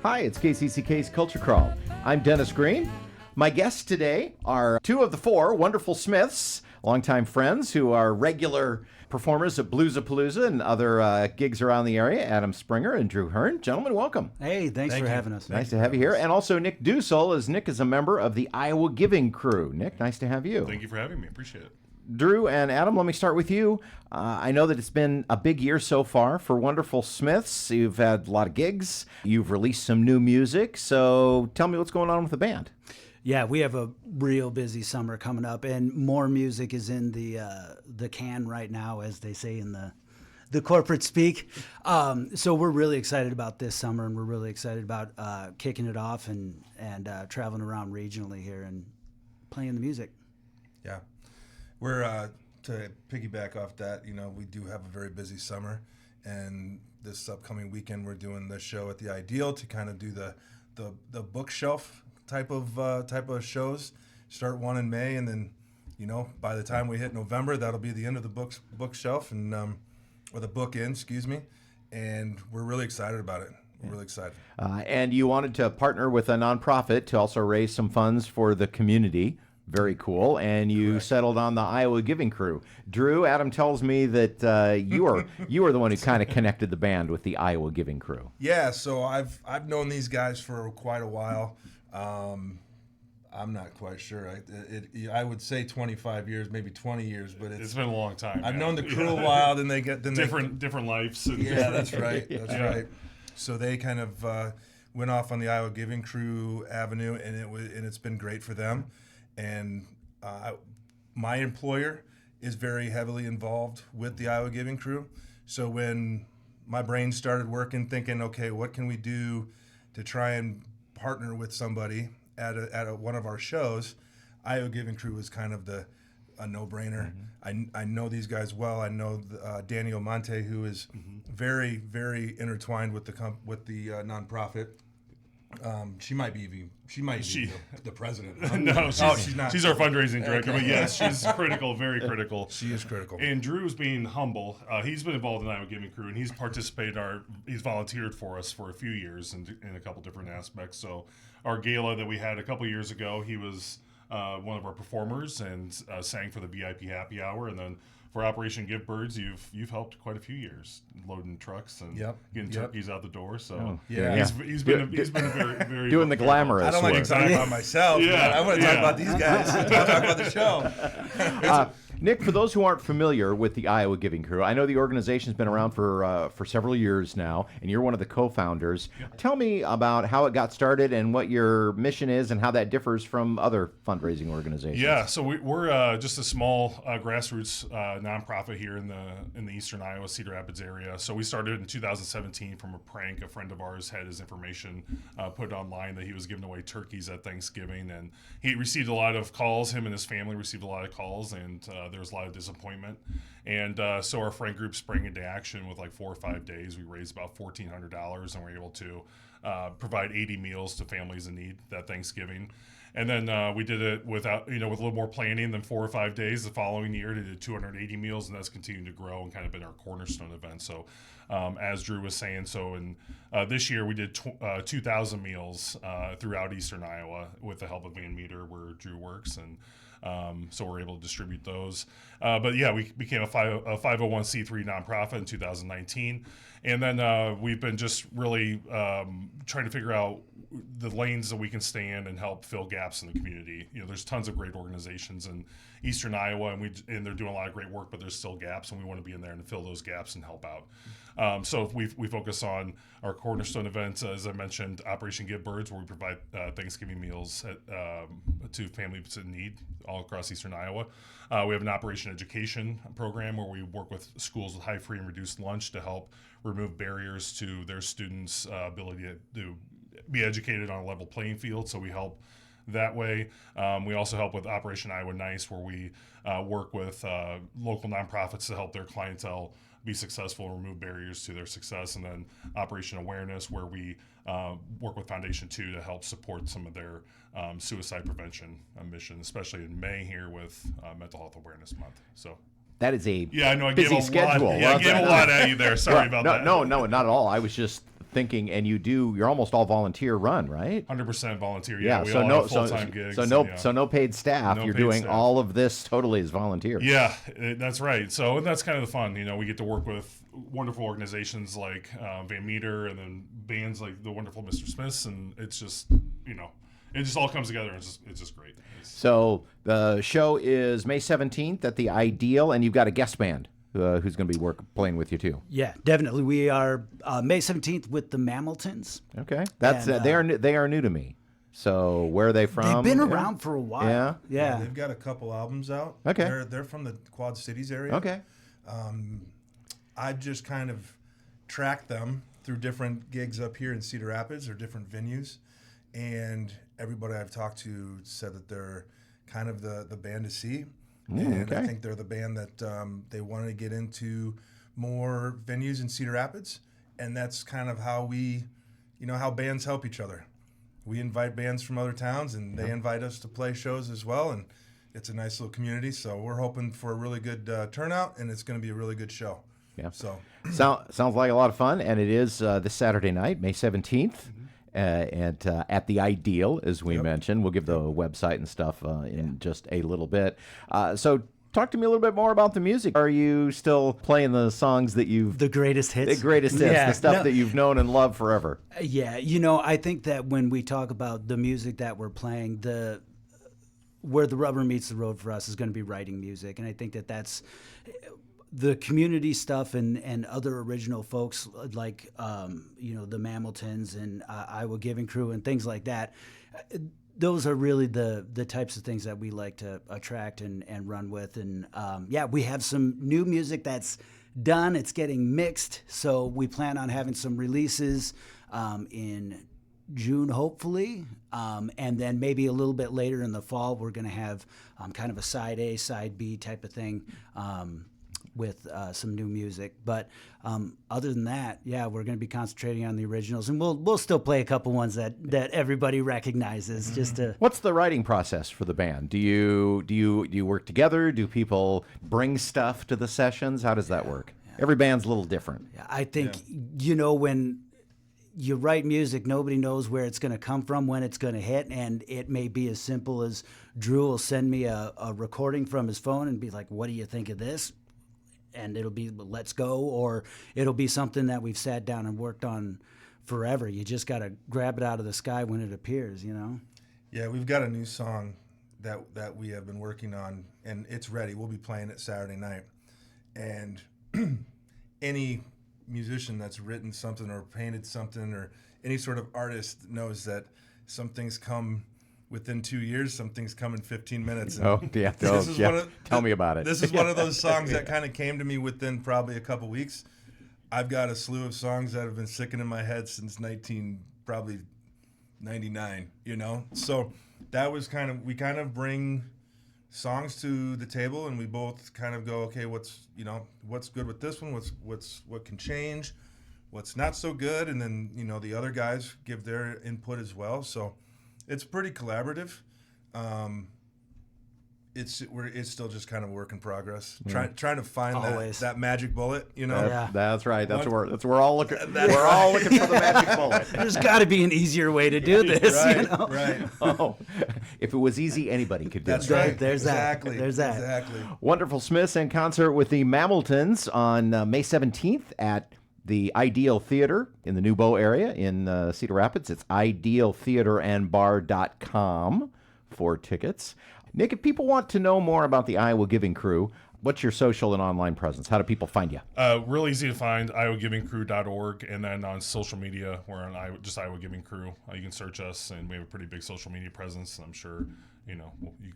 Hi, it's KCCK's Culture Crawl. I'm Dennis Green. My guests today are two of the four wonderful Smiths, longtime friends who are regular performers at Bluesapalooza and other gigs around the area, Adam Springer and Drew Hurn. Gentlemen, welcome. Hey, thanks for having us. Nice to have you here. And also Nick Dusil, as Nick is a member of the Iowa Giving Crew. Nick, nice to have you. Thank you for having me. Appreciate it. Drew and Adam, let me start with you. I know that it's been a big year so far for Wonderful Smiths. You've had a lot of gigs. You've released some new music. So tell me what's going on with the band. Yeah, we have a real busy summer coming up, and more music is in the can right now, as they say in the corporate speak. So we're really excited about this summer, and we're really excited about kicking it off and traveling around regionally here and playing the music. Yeah. We're, to piggyback off that, we do have a very busy summer, and this upcoming weekend we're doing the show at the Ideal to kind of do the bookshelf type of shows. Start one in May, and then, by the time we hit November, that'll be the end of the bookshelf, and or the book end, excuse me, and we're really excited about it. We're really excited. And you wanted to partner with a nonprofit to also raise some funds for the community. Very cool. And you Correct. settled on the Iowa Giving Crew. Drew, Adam tells me that you are the one who kind of connected the band with the Iowa Giving Crew. Yeah, so I've known these guys for quite a while. I'm not quite sure. I would say 25 years, maybe 20 years, but It's been a long time. I've yeah. known the crew a while. Then they get different lives. And Yeah, that's right. That's Yeah. right. So they kind of went off on the Iowa Giving Crew avenue, and it's been great for them. And my employer is very heavily involved with the Iowa Giving Crew. So when my brain started working, thinking, okay, what can we do to try and partner with somebody at one of our shows, Iowa Giving Crew was kind of a no-brainer. Mm-hmm. I know these guys well. I know Daniel Monte, who is very, very intertwined with the nonprofit. She might be the president. No, she's not. She's our fundraising director, but yes, she's critical, very critical. She is critical. And Drew's being humble. He's been involved in Iowa Giving Crew, and he's participated. He's volunteered for us for a few years in a couple different aspects. So our gala that we had a couple years ago, he was one of our performers and sang for the VIP Happy Hour, and then for Operation Give Birds, you've helped quite a few years loading trucks and getting turkeys out the door. So he's been a very very doing the glamorous. I don't like to talk about myself. Yeah, I want to talk about these guys. I want to talk about the show. Nick, for those who aren't familiar with the Iowa Giving Crew, I know the organization's been around for several years now, and you're one of the co-founders. Tell me about how it got started and what your mission is and how that differs from other fundraising organizations. Yeah, so we're just a small grassroots nonprofit here in the eastern Iowa, Cedar Rapids area. So we started in 2017 from a prank. A friend of ours had his information put online that he was giving away turkeys at Thanksgiving, and he received a lot of calls. Him and his family received a lot of calls, and there was a lot of disappointment. And so our friend group sprang into action with like 4 or 5 days. We raised about $1,400, and we're able to provide 80 meals to families in need that Thanksgiving. And then we did it with a little more planning than 4 or 5 days. The following year, they did 280 meals, and that's continued to grow and kind of been our cornerstone event. So as Drew was saying, in this year we did 2,000 meals throughout eastern Iowa with the help of Van Meter, where Drew works, and so we're able to distribute those. But yeah, we became a 501c3 nonprofit in 2019. And then we've been just really trying to figure out the lanes that we can stay in and help fill gaps in the community. There's tons of great organizations in eastern Iowa, and they're doing a lot of great work, but there's still gaps, and we want to be in there and fill those gaps and help out. So we focus on our cornerstone events, as I mentioned, Operation Give Birds, where we provide Thanksgiving meals to families in need all across eastern Iowa. We have an Operation Education program where we work with schools with high free and reduced lunch to help remove barriers to their students' ability to be educated on a level playing field. So we help that way. We also help with Operation Iowa Nice, where we work with local nonprofits to help their clientele be successful and remove barriers to their success. And then Operation Awareness, where we work with Foundation 2 to help support some of their suicide prevention mission, especially in May here with Mental Health Awareness Month. So that is a I know I busy gave a schedule. lot. Yeah, I gave a lot at you there. Sorry about that. No, not at all. I was just thinking, and you're almost all volunteer run, right? 100% volunteer. Yeah, we so all no, have full-time gigs. so no paid staff. No You're paid doing staff. all of this totally as volunteers. Yeah, that's right. So and that's kind of the fun. We get to work with wonderful organizations like Van Meter, and then bands like the wonderful Mr. Smiths, and it's just it just all comes together. And it's just great. So the show is May 17th at the Ideal, and you've got a guest band who's going to be playing with you too. Yeah, definitely. We are May 17th with the Mamiltons. Okay, that's And, they are new to me. So where are they from? They've been around for a while. Yeah. They've got a couple albums out. Okay. They're from the Quad Cities area. Okay. I've just kind of tracked them through different gigs up here in Cedar Rapids or different venues, and everybody I've talked to said that they're kind of the band to see. And I think they're the band that they wanted to get into more venues in Cedar Rapids, and that's kind of how how bands help each other. We invite bands from other towns, and they invite us to play shows as well, and it's a nice little community. So we're hoping for a really good turnout, and it's going to be a really good show. Yeah. So sounds like a lot of fun, and it is this Saturday night, May 17th. And at the Ideal, as we mentioned. We'll give the website and stuff in just a little bit. So talk to me a little bit more about the music. Are you still playing the songs that The greatest hits? The greatest hits, the stuff that you've known and loved forever? Yeah, I think that when we talk about the music that we're playing, where the rubber meets the road for us is going to be writing music. And I think that that's the community stuff and other original folks like the Mamiltons and Iowa Giving Crew and things like that. Those are really the types of things that we like to attract and run with. And we have some new music that's done. It's getting mixed, so we plan on having some releases in June, hopefully, and then maybe a little bit later in the fall, we're going to have kind of a side A, side B type of thing. With some new music, but other than that, we're going to be concentrating on the originals, and we'll still play a couple ones that everybody recognizes. Just to. What's the writing process for the band? Do you work together? Do people bring stuff to the sessions? How does that work? Every band's a little different. I think when you write music, nobody knows where it's going to come from, when it's going to hit, and it may be as simple as Drew will send me a recording from his phone and be like, "What do you think of this?" And it'll be "Let's go," or it'll be something that we've sat down and worked on forever. You just got to grab it out of the sky when it appears, Yeah, we've got a new song that we have been working on, and it's ready. We'll be playing it Saturday night. And any musician that's written something or painted something or any sort of artist knows that some things come within 2 years, some things come in 15 minutes. And Tell me about it. This is one of those songs that kind of came to me within probably a couple weeks. I've got a slew of songs that have been sticking in my head since 1999, So that was we kind of bring songs to the table, and we both kind of go, okay, what's good with this one? What can change? What's not so good? And then, the other guys give their input as well. So it's pretty collaborative. It's still just kind of a work in progress. Trying to find that magic bullet, That's right. That's where we're all looking. We're all looking for the magic bullet. There's got to be an easier way to do this, Right. Oh, if it was easy, anybody could do it. That's right. There's exactly. that. There's that. Exactly. Wonderful Smiths in concert with the Mamiltons on May 17th at the Ideal Theater in the New Bow area in Cedar Rapids. It's idealtheaterandbar.com for tickets. Nick, if people want to know more about the Iowa Giving Crew, what's your social and online presence? How do people find you? Real easy to find, iowagivingcrew.org, and then on social media, we're on just Iowa Giving Crew. You can search us, and we have a pretty big social media presence. I'm sure you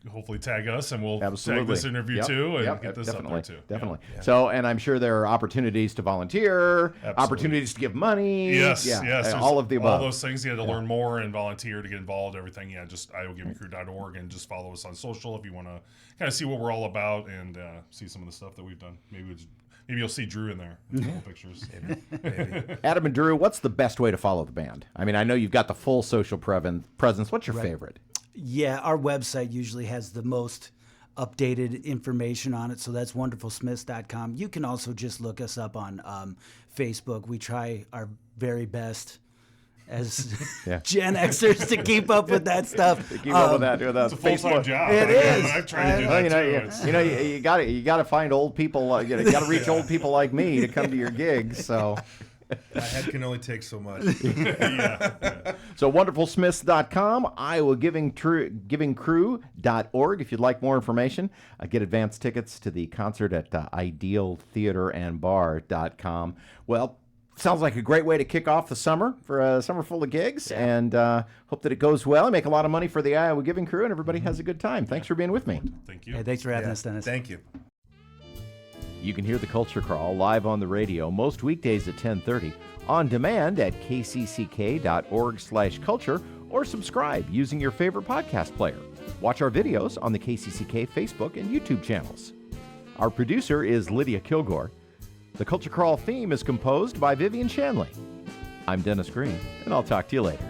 can hopefully tag us, and we'll tag this interview too, and get this up there too. Definitely. Yeah. So, and I'm sure there are opportunities to volunteer, Absolutely. Opportunities to give money. Yes. All of the above. All those things. You had to learn more and volunteer to get involved. Everything. Just iowagivingcrew.org, and just follow us on social if you want to kind of see what we're all about and see some of the stuff that we've done. Maybe you'll see Drew in there. In a couple pictures. Maybe. Adam and Drew, what's the best way to follow the band? I mean, I know you've got the full social presence. What's your favorite? Yeah, our website usually has the most updated information on it. So that's wonderfulsmiths.com. You can also just look us up on Facebook. We try our very best as Gen Xers to keep up with that stuff. Keep up with that. It's a full-time job. It is. I've tried to do that too. You got to find old people. You got to reach old people like me to come to your gigs. So. My head can only take so much. So wonderfulsmiths.com, iowagivingcrew.org if you'd like more information. Get advance tickets to the concert at idealtheaterandbar.com. Well, sounds like a great way to kick off the summer for a summer full of gigs, and hope that it goes well. I make a lot of money for the Iowa Giving Crew, and everybody has a good time. Thanks for being with me. Thank you. Hey, thanks for having us, Dennis. Thank you. You can hear the Culture Crawl live on the radio most weekdays at 10:30, on demand at kcck.org/culture, or subscribe using your favorite podcast player. Watch our videos on the KCCK Facebook and YouTube channels. Our producer is Lydia Kilgore. The Culture Crawl theme is composed by Vivian Shanley. I'm Dennis Green, and I'll talk to you later.